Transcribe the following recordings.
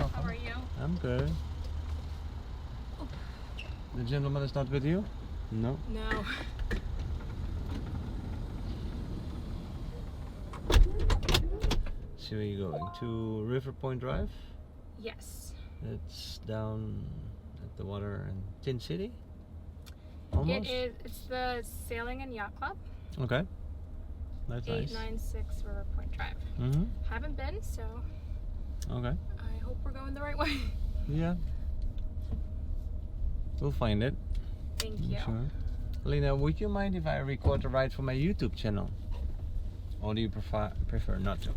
welcome. How are you? I'm good. The gentleman is not with you? No. No. So you're going to River Point Drive? Yes. It's down at the water in Tin City? Almost? It is. It's the Sailing and Yacht Club. Okay. That's nice. 896 River Point Drive. Mm-hmm. Haven't been, so Okay. I hope we're going the right way. Yeah. We'll find it. Thank you. Sure. Alina, would you mind if I record a ride for my YouTube channel? Or do you prefer not to?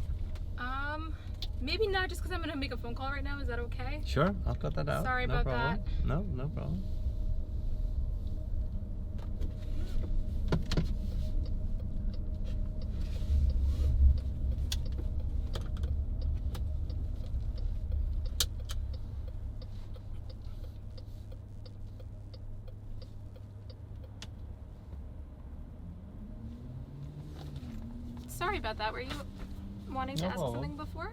Maybe not, just because I'm going to make a phone call right now. Is that okay? Sure, I'll cut that out. Sorry no about problem. that. No problem. Sorry about that. Were you wanting to No ask problem. something before?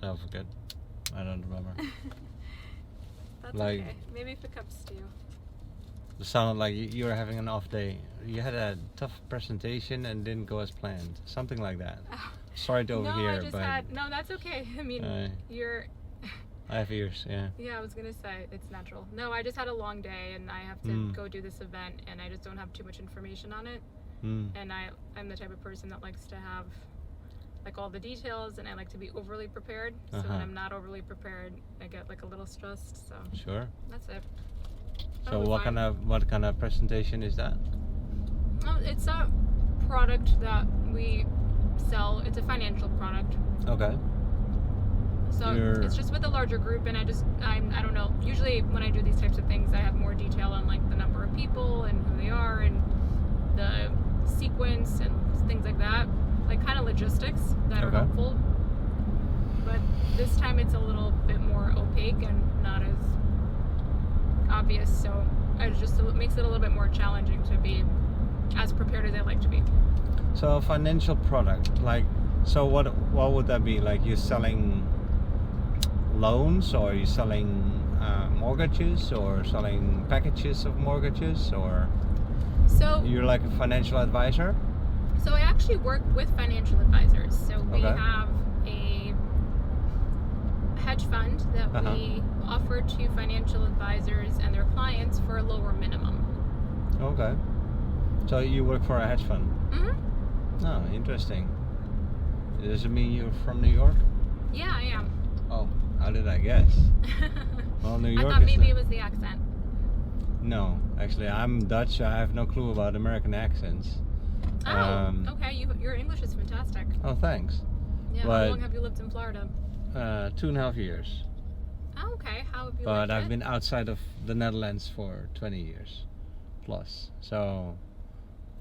I forget. I don't remember. That's Like- okay. Maybe if it comes to you. It sounded like you were having an off day. You had a tough presentation and didn't go as planned. Something like that. Sorry to No, overhear, I just but had. No, that's okay. I mean, you're. I have ears, yeah. Yeah, I was gonna say it's natural. No, I just had a long day and I have to go do this event and I just don't have too much information on it. And I'm the type of person that likes to have like all the details and I like to be overly prepared. So when I'm not overly prepared, I get like a little stressed. So Sure. that's it. So Totally what fine. kind of presentation is that? Oh, it's a product that we sell. It's a financial product. Okay. So it's just with a larger group, and I don't know. Usually when I do these types of things, I have more detail on like the number of people and who they are and the sequence and things like that, like kind of logistics that are Okay. helpful. But this time it's a little bit more opaque and not as obvious, so it makes it a little bit more challenging to be as prepared as I like to be. So a financial product, like, so what would that be? Like you're selling loans, or are you selling mortgages, or selling packages of mortgages, or So you're like a financial advisor? So I actually work with financial advisors. So we Okay. have a hedge fund that we offer to financial advisors and their clients for a lower minimum. Okay. So you work for a hedge fund? Mm-hmm. Oh, interesting. Does it mean you're from New York? Yeah, I am. Oh, how did I guess? Well, New York I thought is maybe not- it was the accent. No, actually, I'm Dutch. I have no clue about American accents. Oh, okay. Your English is fantastic. Oh, thanks. Yeah. But- How long have you lived in Florida? 2.5 years. Oh, okay. How have you But liked I've it? been outside of the Netherlands for 20 years plus. So,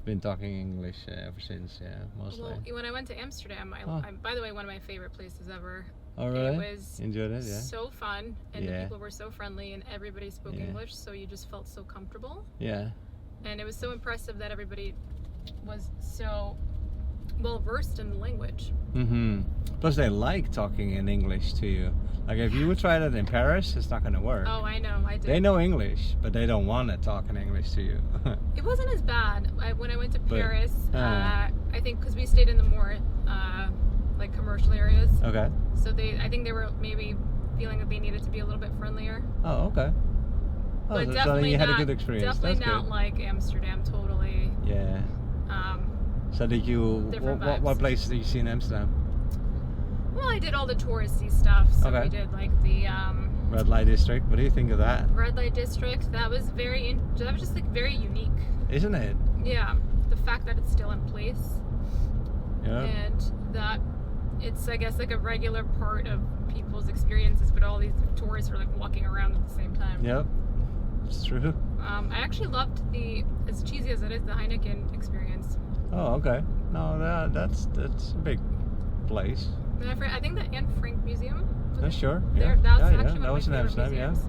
been talking English ever since, yeah, mostly. Well, when I went to Amsterdam, by the way, one of my favorite places ever. Oh, really? It was Enjoyed it, yeah? so fun, and the Yeah. people were so friendly, and everybody spoke Yeah. English, so you just felt so comfortable. Yeah. And it was so impressive that everybody was so well versed in the language. Mm-hmm. Plus, they like talking in English to you. Like, if you would try that in Paris, it's not going to work. Oh, I know, I did. They know English, but they don't want to talk in English to you. It wasn't as bad when I went to But, Paris. I think because we stayed in the more like commercial areas, Okay. so I think they were maybe feeling that they needed to be a little bit friendlier. Oh, okay. Oh, But so definitely you had not, a good experience. Definitely That's not good. like Amsterdam, totally. Yeah. So did you? Different What vibes. places did you see in Amsterdam? Well, I did all the touristy stuff. So Okay. we did like the Red Light District. What do you think of that? Red Light District. That was that was just like very unique. Isn't it? Yeah, the fact that it's still in place Yeah. and that it's, I guess, like a regular part of people's experiences, but all these tourists are like walking around at the same time. Yep. It's true. I actually loved as cheesy as it is, the Heineken experience. Oh, okay. No, that's a big place. And I think the Anne Frank Museum. was it? Sure. There, Yeah. that's yeah, actually that one was of in my favorite Amsterdam. museums.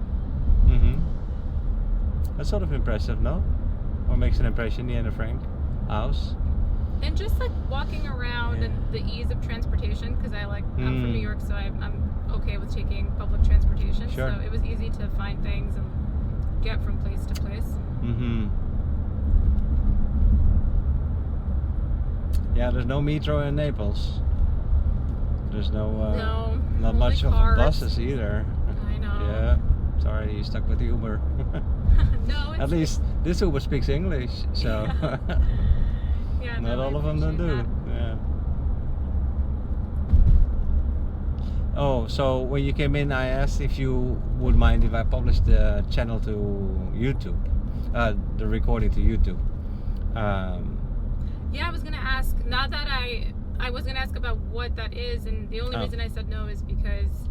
Yeah. Mm-hmm. That's sort of impressive, no? Or makes an impression, the Anne Frank house. And just like walking around and the ease of transportation, because I'm from New York, so I'm okay with taking public transportation. Sure. So it was easy to find things and get from place to place. Mm-hmm. Yeah, there's no metro in Naples. There's not only much cars. of buses either. I know. Yeah. Sorry, you stuck with the Uber. No, it's At least this Uber speaks English, so yeah, not no, all I of them do. appreciate that. Yeah. Oh, so when you came in, I asked if you would mind if I published the channel to YouTube, the recording to YouTube. Yeah, I was gonna ask. Not that I was gonna ask about what that is, and the only reason I said no is because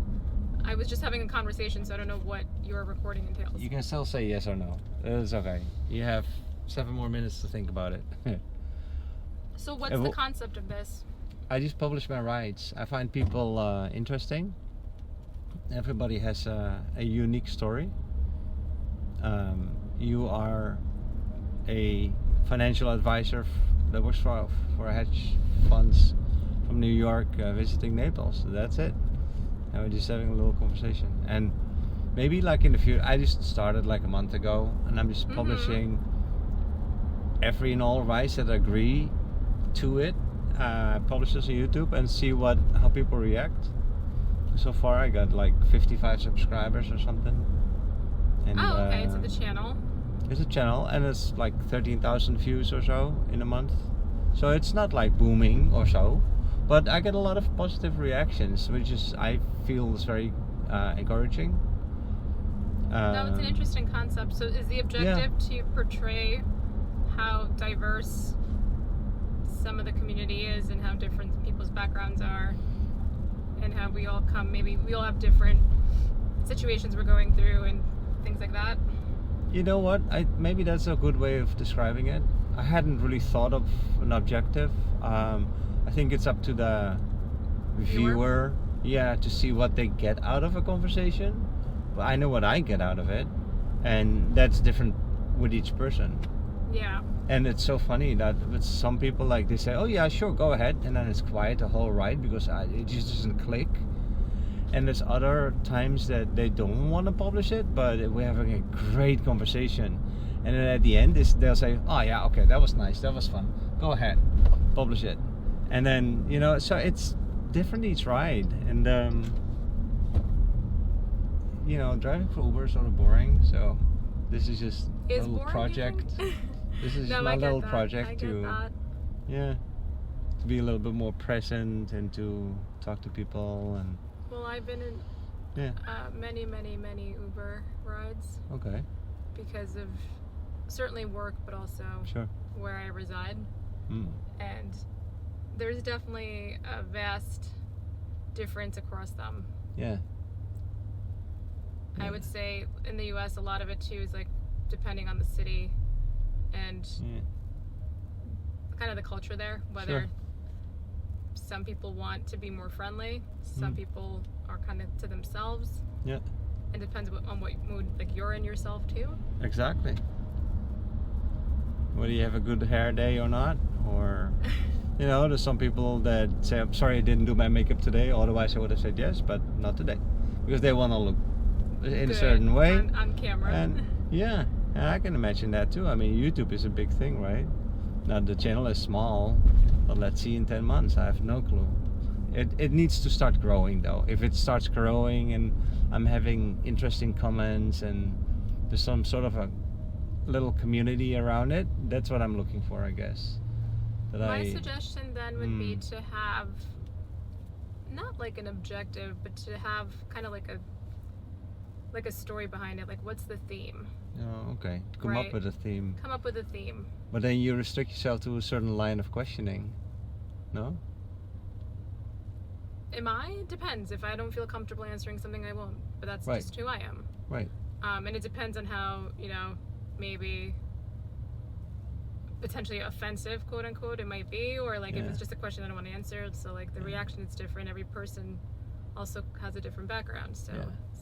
I was just having a conversation, so I don't know what your recording entails. You can still say yes or no. It's okay. You have 7 more minutes to think about it. So what's the concept of this? I just publish my rides. I find people interesting. Everybody has a unique story. You are a financial advisor that works for hedge funds from New York visiting Naples. That's it. And we're just having a little conversation. And maybe like in the future, I just started like a month ago, and I'm just publishing every and all rides that agree to it. Publish this on YouTube and see how people react. So far I got like 55 subscribers or something. And, okay, it's the channel. It's a channel, and it's like 13,000 views or so in a month. So it's not like booming or so, but I get a lot of positive reactions, which I feel is very encouraging. No, it's an interesting concept. So is the objective to portray how diverse some of the community is and how different people's backgrounds are, and how we all have different situations we're going through and things like that? You know what? Maybe that's a good way of describing it. I hadn't really thought of an objective. I think it's up to the viewer, to see what they get out of a conversation. But I know what I get out of it, and that's different with each person. Yeah. And it's so funny that with some people, like, they say, "Oh yeah, sure, go ahead," and then it's quiet the whole ride because it just doesn't click. And there's other times that they don't want to publish it, but we're having a great conversation. And then at the end, they'll say, "Oh yeah, okay, that was nice, that was fun. Go ahead, publish it." And then, so it's different each ride. And driving for Uber is sort of boring. So this is just a little project. This is my little project to be a little bit more present and to talk to people. And well, I've been in many Uber rides. Okay. Because of certainly work, but also where I reside. And there's definitely a vast difference across them. Yeah. I would say in the US, a lot of it too is like depending on the city and kind of the culture there, whether some people want to be more friendly, some people are kind of to themselves. Yeah. It depends on what mood like you're in yourself too. Exactly. Whether you have a good hair day or not, or there's some people that say, "I'm sorry I didn't do my makeup today, otherwise I would have said yes, but not today," because they want to look in a certain way on camera. And I can imagine that too. I mean, YouTube is a big thing, right? Now the channel is small, but let's see in 10 months. I have no clue. It needs to start growing though. If it starts growing and I'm having interesting comments and there's some sort of a little community around it, that's what I'm looking for, I guess. My suggestion then would be to have not like an objective, but to have kind of like a story behind it. Like, what's the theme? Oh, okay. Come up with a theme. Come up with a theme. But then you restrict yourself to a certain line of questioning. No? Am I? It depends. If I don't feel comfortable answering something, I won't. But that's just who I am. Right. And it depends on how, maybe potentially offensive, quote unquote, it might be, or like if it's just a question I don't want to answer. So like the reaction is different. Every person also has a different background. So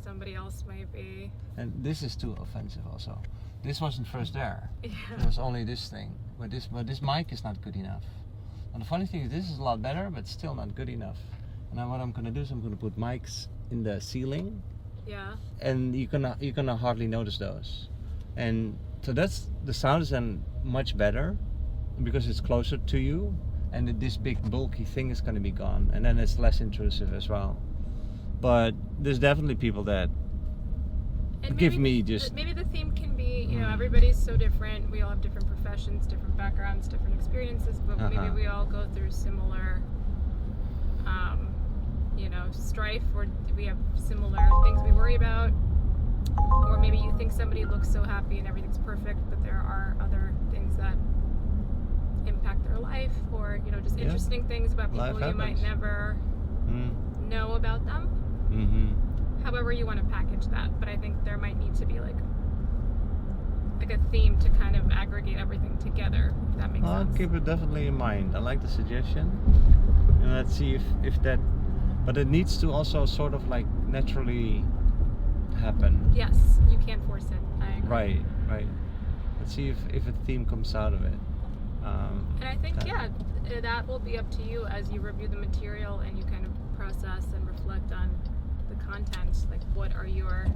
somebody else might be. And this is too offensive also. This wasn't first there. Yeah. There was only this thing. But this mic is not good enough. And the funny thing is, this is a lot better, but still not good enough. And then what I'm gonna do is I'm gonna put mics in the ceiling, Yeah. and you're gonna hardly notice those. And so that's the sound is then much better because it's closer to you, and this big bulky thing is gonna be gone, and then it's less intrusive as well. But there's definitely people that And give maybe me just maybe the theme can be, you know, everybody's so different. We all have different professions, different backgrounds, different experiences, but maybe we all go through similar, you know, strife, or we have similar things we worry about. Or maybe you think somebody looks so happy and everything's perfect, but there are other things that impact their life, or, you know, just interesting things about people Life you might happens. never know about them. However you want to package that, but I think there might need to be like a theme to kind of aggregate everything together, if that makes I'll sense. keep it definitely in mind. I like the suggestion. And let's see if that, but it needs to also sort of like naturally happen. Yes, you can't force it. I agree. Right. Let's see if a theme comes out of it. And I think, that will be up to you as you review the material and you kind of process and reflect on the content. Like, what are your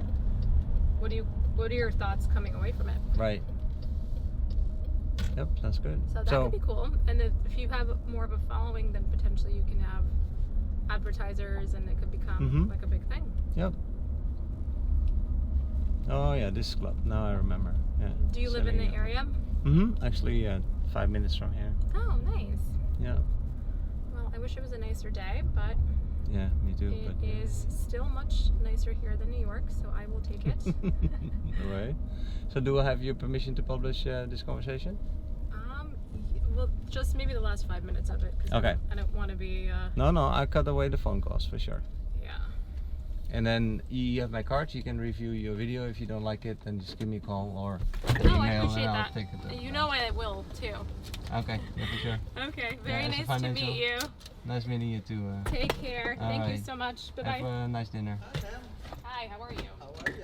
thoughts coming away from it? Right. Yep, sounds good. So that could be cool. And if you have more of a following, then potentially you can have advertisers, and it could become like a big thing. Yep. Oh yeah, this club. Now I remember. Yeah. Do you live in the area? Actually, 5 minutes from here. Oh, nice. Yeah. Well, I wish it was a nicer day, but Yeah, me too. it But is still much nicer here than New York, so I will take it. All right. So do I have your permission to publish this conversation? Well, just maybe the last 5 minutes of it. 'Cause Okay. I don't want to be. No, I cut away the phone calls for sure. Yeah. And then you have my card. You can review your video. If you don't like it, then just give me a call or Oh, email, I appreciate and I'll that. take it. You know I will too. Okay, yeah, for sure. Okay. Very as a nice to financial- meet you. Nice meeting you too. Take care. Thank you Alright. so much. Bye Have bye. a nice dinner. Hi. How are you?